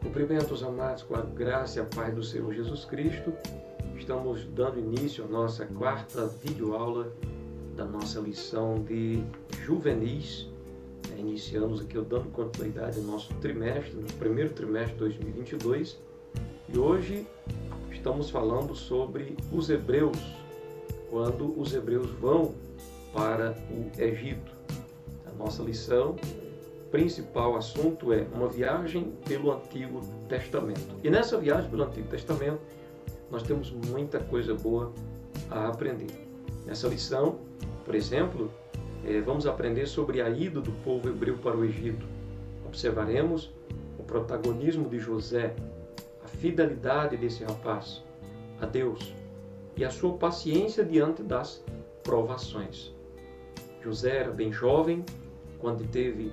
Cumprimentos, amados, com a graça e a paz do Senhor Jesus Cristo. Estamos dando início à nossa quarta videoaula da nossa lição de juvenis. Iniciamos aqui dando continuidade ao nosso trimestre, no primeiro trimestre de 2022. E hoje estamos falando sobre os hebreus, quando os hebreus vão para o Egito. A nossa lição principal assunto é uma viagem pelo Antigo Testamento. E nessa viagem pelo Antigo Testamento, nós temos muita coisa boa a aprender. Nessa lição, por exemplo, vamos aprender sobre a ida do povo hebreu para o Egito. Observaremos o protagonismo de José, a fidelidade desse rapaz a Deus e a sua paciência diante das provações. José era bem jovem quando teve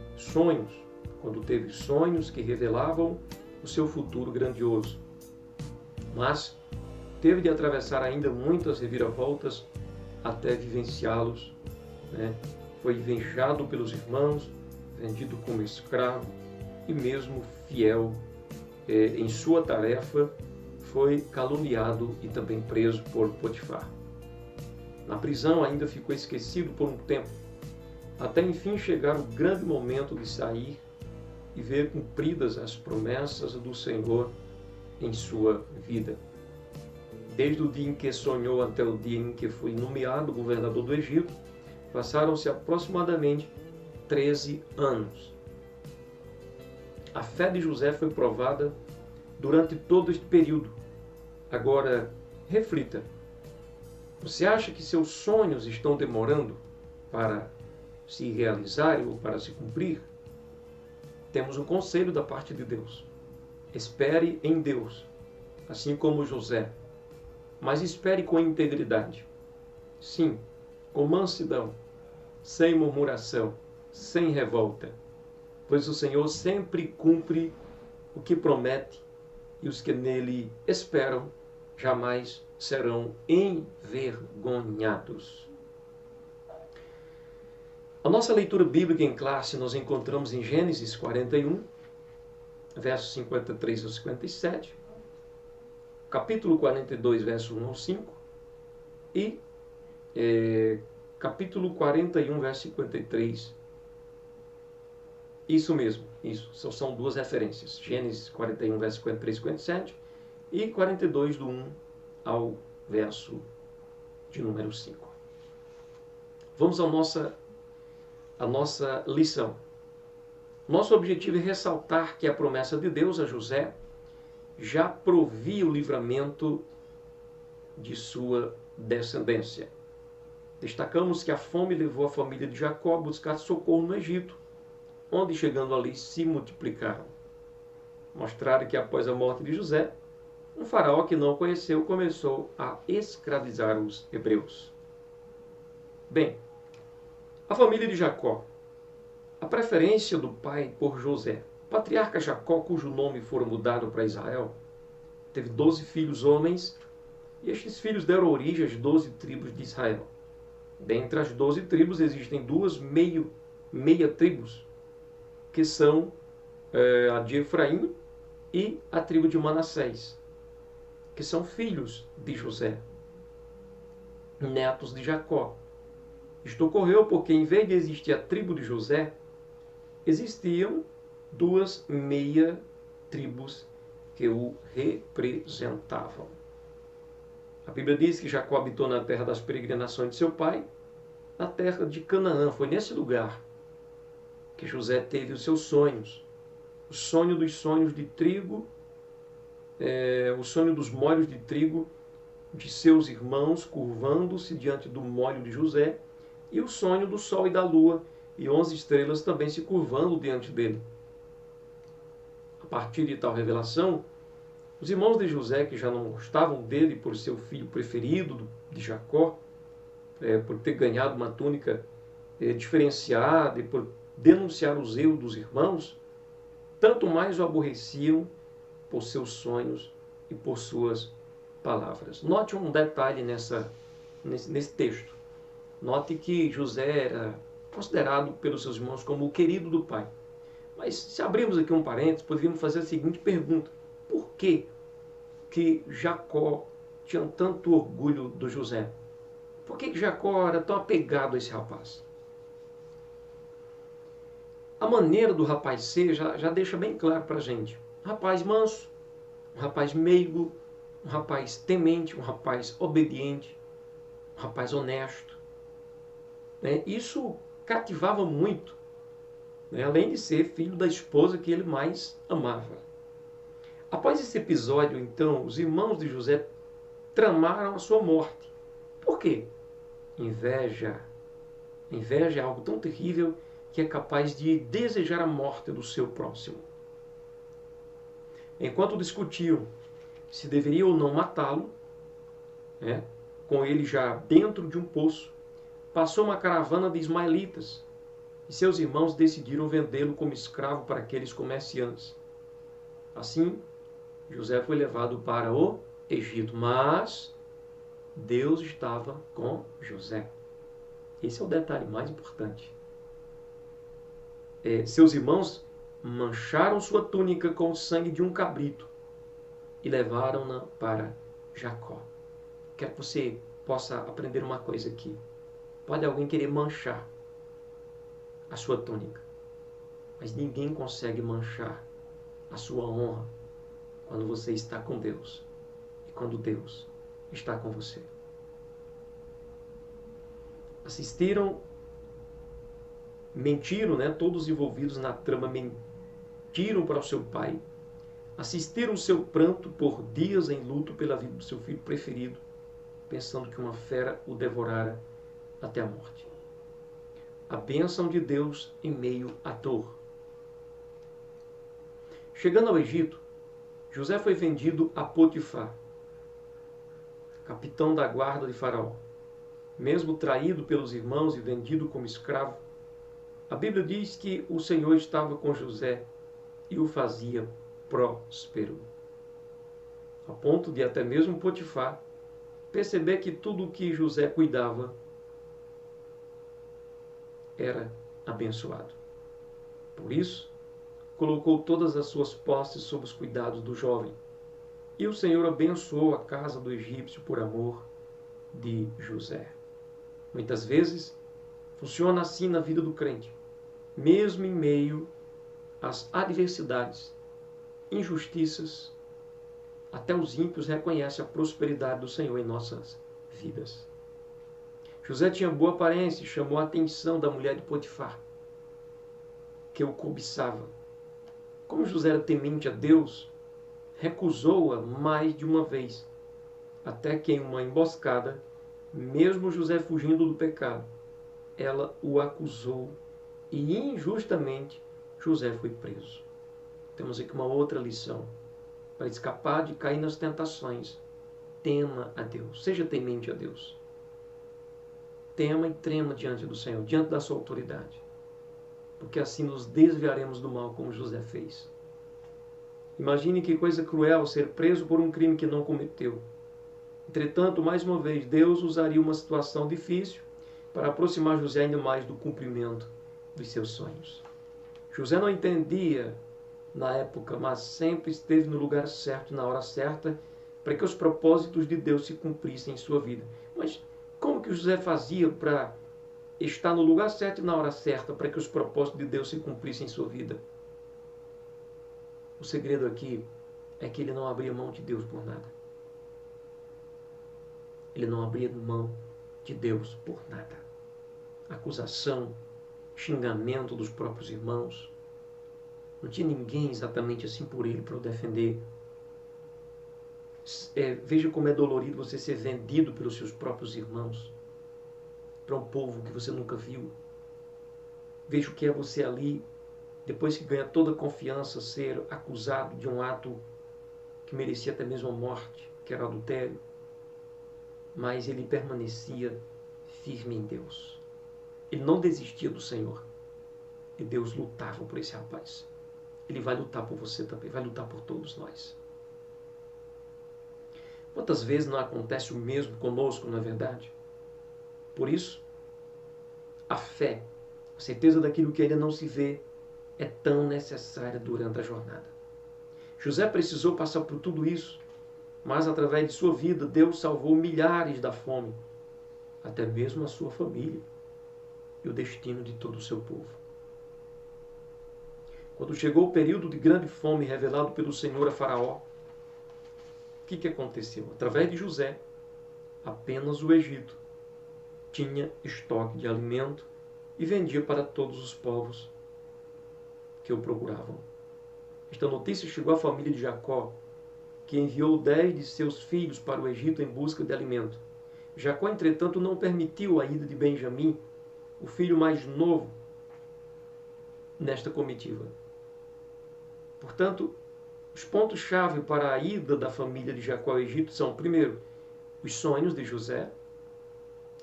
sonhos que revelavam o seu futuro grandioso. Mas teve de atravessar ainda muitas reviravoltas até vivenciá-los. Foi invejado pelos irmãos, vendido como escravo e mesmo fiel em sua tarefa, foi caluniado e também preso por Potifar. Na prisão ainda ficou esquecido por um tempo, até enfim chegar o grande momento de sair e ver cumpridas as promessas do Senhor em sua vida. Desde o dia em que sonhou até o dia em que foi nomeado governador do Egito, passaram-se aproximadamente 13 anos. A fé de José foi provada durante todo este período. Agora, reflita. Você acha que seus sonhos estão demorando para se realizarem ou para se cumprir? Temos um conselho da parte de Deus. Espere em Deus, assim como José, mas espere com integridade. Sim, com mansidão, sem murmuração, sem revolta, pois o Senhor sempre cumpre o que promete e os que nele esperam jamais serão envergonhados. A nossa leitura bíblica em classe nós encontramos em Gênesis 41, versos 53 ao 57, capítulo 42, verso 1 ao 5 e capítulo 41, verso 53. Isso mesmo, isso. São duas referências. Gênesis 41, verso 53 e 57 e 42, do 1 ao verso de número 5. Vamos à nossa lição. Nosso objetivo é ressaltar que a promessa de Deus a José já provia o livramento de sua descendência. Destacamos que a fome levou a família de Jacó a buscar socorro no Egito, onde, chegando ali, se multiplicaram. Mostraram que após a morte de José, um faraó que não conheceu começou a escravizar os hebreus. Bem, a família de Jacó. A preferência do pai por José. O patriarca Jacó, cujo nome fora mudado para Israel, teve 12 filhos homens, e estes filhos deram origem às 12 tribos de Israel. Dentre as 12 tribos existem duas meia tribos, que são a de Efraim e a tribo de Manassés, que são filhos de José, netos de Jacó. Isto ocorreu porque, em vez de existir a tribo de José, existiam duas meia tribos que o representavam. A Bíblia diz que Jacó habitou na terra das peregrinações de seu pai, na terra de Canaã. Foi nesse lugar que José teve os seus sonhos. O sonho dos sonhos de trigo, o sonho dos molhos de trigo de seus irmãos, curvando-se diante do molho de José, e o sonho do sol e da lua, e 11 estrelas também se curvando diante dele. A partir de tal revelação, os irmãos de José, que já não gostavam dele por seu filho preferido de Jacó, por ter ganhado uma túnica diferenciada e por denunciar os erros dos irmãos, tanto mais o aborreciam por seus sonhos e por suas palavras. Note um detalhe nesse texto. Note que José era considerado pelos seus irmãos como o querido do pai. Mas se abrirmos aqui um parênteses, poderíamos fazer a seguinte pergunta: por que Jacó tinha tanto orgulho do José? Por que Jacó era tão apegado a esse rapaz? A maneira do rapaz ser já deixa bem claro para a gente. Um rapaz manso, um rapaz meigo, um rapaz temente, um rapaz obediente, um rapaz honesto. Isso cativava muito, além de ser filho da esposa que ele mais amava. Após esse episódio, então, os irmãos de José tramaram a sua morte. Por quê? Inveja. Inveja é algo tão terrível que é capaz de desejar a morte do seu próximo. Enquanto discutiam se deveria ou não matá-lo, com ele já dentro de um poço, passou uma caravana de ismaelitas e seus irmãos decidiram vendê-lo como escravo para aqueles comerciantes. Assim, José foi levado para o Egito, mas Deus estava com José. Esse é o detalhe mais importante. Seus irmãos mancharam sua túnica com o sangue de um cabrito e levaram-na para Jacó. Quero que você possa aprender uma coisa aqui. Pode alguém querer manchar a sua túnica, mas ninguém consegue manchar a sua honra quando você está com Deus e quando Deus está com você. Mentiram, todos envolvidos na trama mentiram para o seu pai, assistiram o seu pranto por dias em luto pela vida do seu filho preferido, pensando que uma fera o devorara até a morte. A bênção de Deus em meio à dor. Chegando ao Egito, José foi vendido a Potifar, capitão da guarda de Faraó. Mesmo traído pelos irmãos e vendido como escravo, a Bíblia diz que o Senhor estava com José e o fazia próspero, a ponto de até mesmo Potifar perceber que tudo o que José cuidava era abençoado. Por isso, colocou todas as suas posses sob os cuidados do jovem. E o Senhor abençoou a casa do egípcio por amor de José. Muitas vezes, funciona assim na vida do crente. Mesmo em meio às adversidades, injustiças, até os ímpios reconhecem a prosperidade do Senhor em nossas vidas. José tinha boa aparência e chamou a atenção da mulher de Potifar, que o cobiçava. Como José era temente a Deus, recusou-a mais de uma vez, até que em uma emboscada, mesmo José fugindo do pecado, ela o acusou e injustamente José foi preso. Temos aqui uma outra lição. Para escapar de cair nas tentações, tema a Deus, seja temente a Deus. Tema e trema diante do Senhor, diante da sua autoridade, porque assim nos desviaremos do mal como José fez. Imagine que coisa cruel ser preso por um crime que não cometeu. Entretanto, mais uma vez, Deus usaria uma situação difícil para aproximar José ainda mais do cumprimento dos seus sonhos. José não entendia na época, mas sempre esteve no lugar certo, na hora certa, para que os propósitos de Deus se cumprissem em sua vida. Mas como que José fazia para estar no lugar certo e na hora certa, para que os propósitos de Deus se cumprissem em sua vida? O segredo aqui é que ele não abria mão de Deus por nada. Ele não abria mão de Deus por nada. Acusação, xingamento dos próprios irmãos. Não tinha ninguém exatamente assim por ele para o defender. Veja como é dolorido você ser vendido pelos seus próprios irmãos para um povo que você nunca viu. Veja o que é você ali, depois que ganha toda a confiança, ser acusado de um ato que merecia até mesmo a morte, que era adultério. Mas ele permanecia firme em Deus. Ele não desistia do Senhor. E Deus lutava por esse rapaz. Ele vai lutar por você também, vai lutar por todos nós. Quantas vezes não acontece o mesmo conosco, não é verdade? Por isso, a fé, a certeza daquilo que ainda não se vê, é tão necessária durante a jornada. José precisou passar por tudo isso, mas através de sua vida, Deus salvou milhares da fome, até mesmo a sua família e o destino de todo o seu povo. Quando chegou o período de grande fome revelado pelo Senhor a Faraó, o que aconteceu? Através de José, apenas o Egito tinha estoque de alimento e vendia para todos os povos que o procuravam. Esta notícia chegou à família de Jacó, que enviou 10 de seus filhos para o Egito em busca de alimento. Jacó, entretanto, não permitiu a ida de Benjamim, o filho mais novo, nesta comitiva. Portanto, os pontos-chave para a ida da família de Jacó ao Egito são, primeiro, os sonhos de José,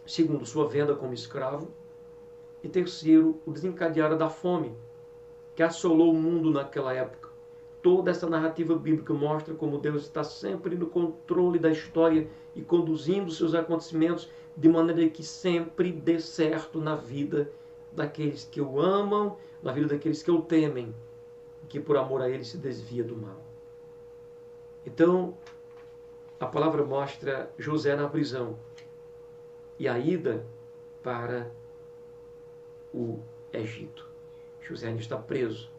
segundo, sua venda como escravo, e terceiro, o desencadear da fome que assolou o mundo naquela época. Toda essa narrativa bíblica mostra como Deus está sempre no controle da história e conduzindo seus acontecimentos de maneira que sempre dê certo na vida daqueles que o amam, na vida daqueles que o temem, e que por amor a ele se desvia do mal. Então, a palavra mostra José na prisão e a ida para o Egito. José ainda está preso,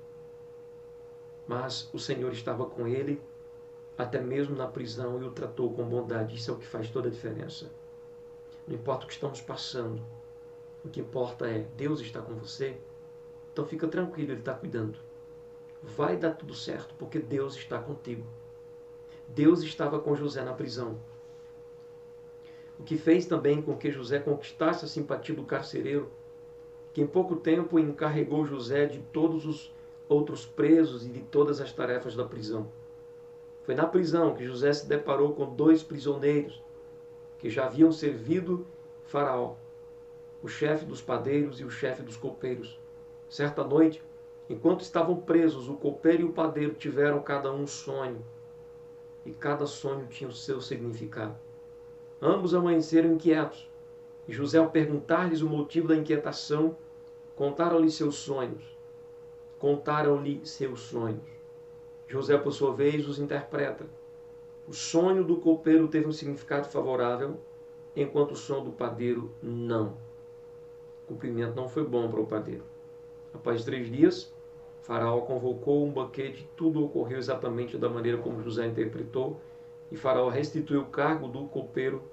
mas o Senhor estava com ele até mesmo na prisão e o tratou com bondade. Isso é o que faz toda a diferença. Não importa o que estamos passando, o que importa é Deus está com você, então fica tranquilo, Ele está cuidando. Vai dar tudo certo, porque Deus está contigo. Deus estava com José na prisão, o que fez também com que José conquistasse a simpatia do carcereiro, que em pouco tempo encarregou José de todos os outros presos e de todas as tarefas da prisão. Foi na prisão que José se deparou com 2 prisioneiros que já haviam servido Faraó, o chefe dos padeiros e o chefe dos copeiros. Certa noite, enquanto estavam presos, o copeiro e o padeiro tiveram cada um sonho, e cada sonho tinha o seu significado. Ambos amanheceram inquietos, e José, ao perguntar-lhes o motivo da inquietação, contaram-lhe seus sonhos. José, por sua vez, os interpreta. O sonho do copeiro teve um significado favorável, enquanto o sonho do padeiro não. O cumprimento não foi bom para o padeiro. Após 3 dias, Faraó convocou um banquete, tudo ocorreu exatamente da maneira como José interpretou, e Faraó restituiu o cargo do copeiro-chefe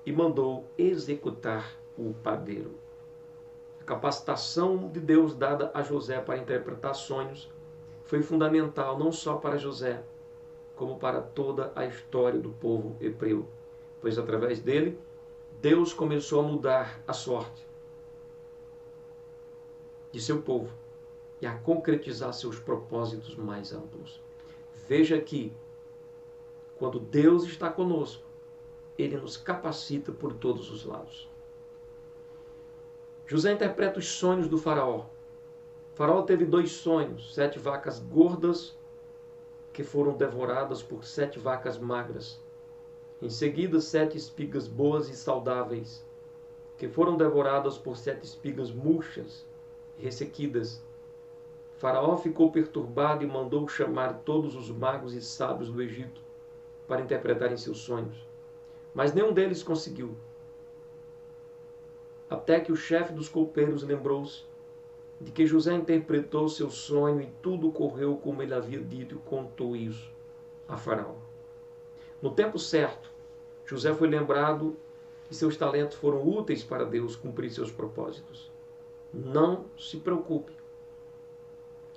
e mandou executar o padeiro. A capacitação de Deus dada a José para interpretar sonhos foi fundamental não só para José, como para toda a história do povo hebreu, pois através dele, Deus começou a mudar a sorte de seu povo e a concretizar seus propósitos mais amplos. Veja que, quando Deus está conosco, Ele nos capacita por todos os lados. José interpreta os sonhos do faraó. O faraó teve 2 sonhos: 7 vacas gordas que foram devoradas por 7 vacas magras. Em seguida, 7 espigas boas e saudáveis que foram devoradas por 7 espigas murchas e ressequidas. O faraó ficou perturbado e mandou chamar todos os magos e sábios do Egito para interpretarem seus sonhos. Mas nenhum deles conseguiu. Até que o chefe dos copeiros lembrou-se de que José interpretou seu sonho e tudo correu como ele havia dito e contou isso a Faraó. No tempo certo, José foi lembrado que seus talentos foram úteis para Deus cumprir seus propósitos. Não se preocupe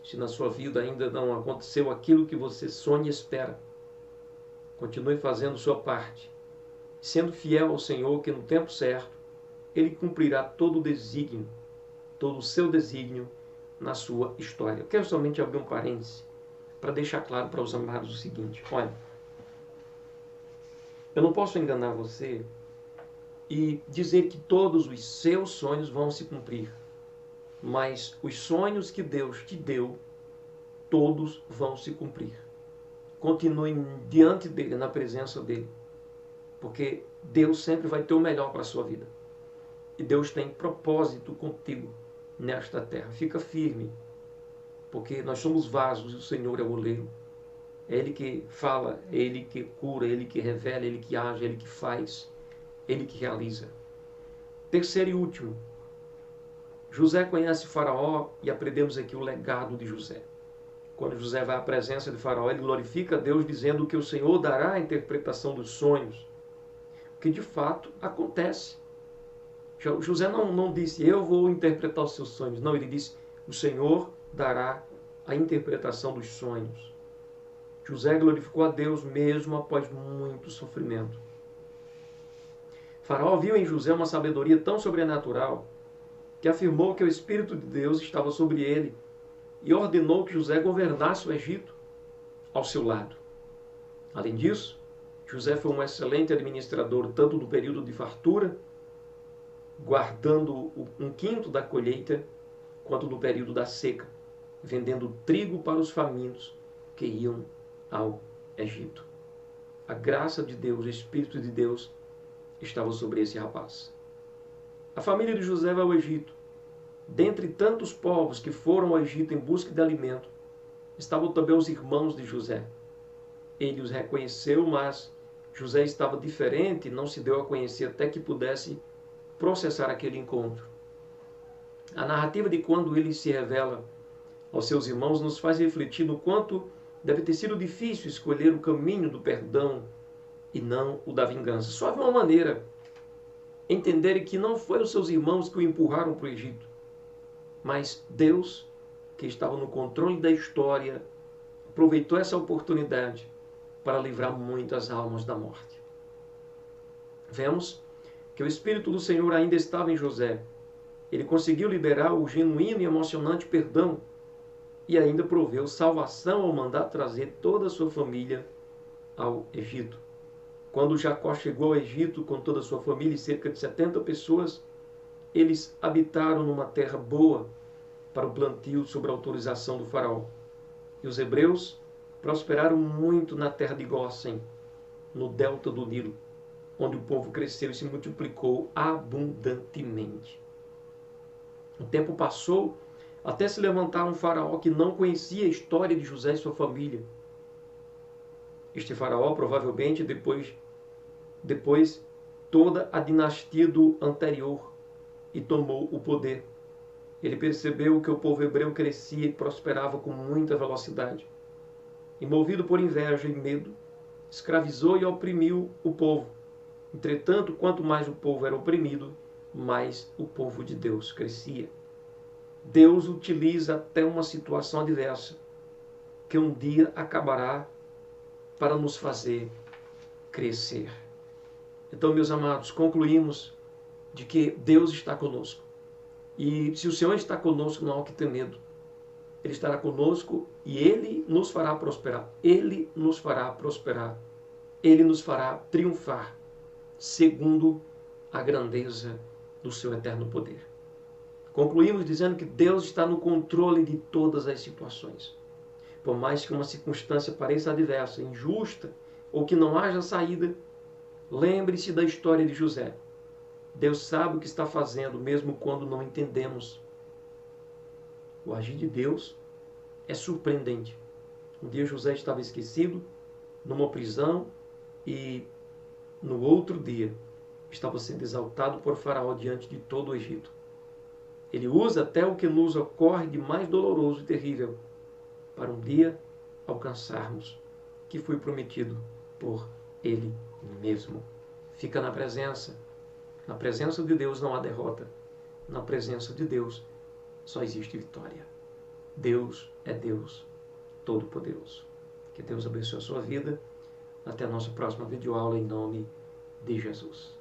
se na sua vida ainda não aconteceu aquilo que você sonha e espera. Continue fazendo sua parte, sendo fiel ao Senhor, que no tempo certo Ele cumprirá todo o seu desígnio na sua história. Eu quero somente abrir um parêntese para deixar claro para os amados o seguinte: olha, eu não posso enganar você e dizer que todos os seus sonhos vão se cumprir, mas os sonhos que Deus te deu, todos vão se cumprir. Continue diante dele, na presença dele, porque Deus sempre vai ter o melhor para a sua vida. E Deus tem propósito contigo. nesta terra. Fica firme, porque nós somos vasos e o Senhor é o oleiro. É Ele que fala, é Ele que cura, é Ele que revela, é Ele que age, é Ele que faz, é Ele que realiza. Terceiro e último, José conhece Faraó e aprendemos aqui o legado de José. Quando José vai à presença de Faraó, ele glorifica a Deus dizendo que o Senhor dará a interpretação dos sonhos, que de fato acontece. José não disse, eu vou interpretar os seus sonhos. Não, ele disse, o Senhor dará a interpretação dos sonhos. José glorificou a Deus mesmo após muito sofrimento. Faraó viu em José uma sabedoria tão sobrenatural que afirmou que o Espírito de Deus estava sobre ele e ordenou que José governasse o Egito ao seu lado. Além disso, José foi um excelente administrador tanto no período de fartura, guardando um quinto da colheita, quanto no período da seca, vendendo trigo para os famintos que iam ao Egito. A graça de Deus, o Espírito de Deus estava sobre esse rapaz. A família de José vai ao Egito. Dentre tantos povos que foram ao Egito em busca de alimento, estavam também os irmãos de José. Ele os reconheceu, mas José estava diferente, não se deu a conhecer até que pudesse processar aquele encontro. A narrativa de quando ele se revela aos seus irmãos nos faz refletir no quanto deve ter sido difícil escolher o caminho do perdão e não o da vingança. Só havia uma maneira: entenderem que não foram os seus irmãos que o empurraram para o Egito, mas Deus, que estava no controle da história, aproveitou essa oportunidade para livrar muitas almas da morte. Vemos que o Espírito do Senhor ainda estava em José. Ele conseguiu liberar o genuíno e emocionante perdão e ainda proveu salvação ao mandar trazer toda a sua família ao Egito. Quando Jacó chegou ao Egito com toda a sua família e cerca de 70 pessoas, eles habitaram numa terra boa para o plantio sob a autorização do faraó. E os hebreus prosperaram muito na terra de Gósen, no delta do Nilo, onde o povo cresceu e se multiplicou abundantemente. O tempo passou até se levantar um faraó que não conhecia a história de José e sua família. Este faraó, provavelmente, depois toda a dinastia do anterior, e tomou o poder. Ele percebeu que o povo hebreu crescia e prosperava com muita velocidade. E, movido por inveja e medo, escravizou e oprimiu o povo. Entretanto, quanto mais o povo era oprimido, mais o povo de Deus crescia. Deus utiliza até uma situação adversa, que um dia acabará, para nos fazer crescer. Então, meus amados, concluímos de que Deus está conosco. E se o Senhor está conosco, não há o que ter medo. Ele estará conosco e Ele nos fará prosperar. Ele nos fará prosperar. Ele nos fará triunfar, segundo a grandeza do seu eterno poder. Concluímos dizendo que Deus está no controle de todas as situações. Por mais que uma circunstância pareça adversa, injusta, ou que não haja saída, lembre-se da história de José. Deus sabe o que está fazendo, mesmo quando não entendemos. O agir de Deus é surpreendente. Um dia José estava esquecido, numa prisão, e no outro dia estava sendo exaltado por Faraó diante de todo o Egito. Ele usa até o que nos ocorre de mais doloroso e terrível, para um dia alcançarmos o que foi prometido por Ele mesmo. Fica na presença. Na presença de Deus não há derrota. Na presença de Deus só existe vitória. Deus é Deus Todo-Poderoso. Que Deus abençoe a sua vida. Até a nossa próxima videoaula em nome de Jesus.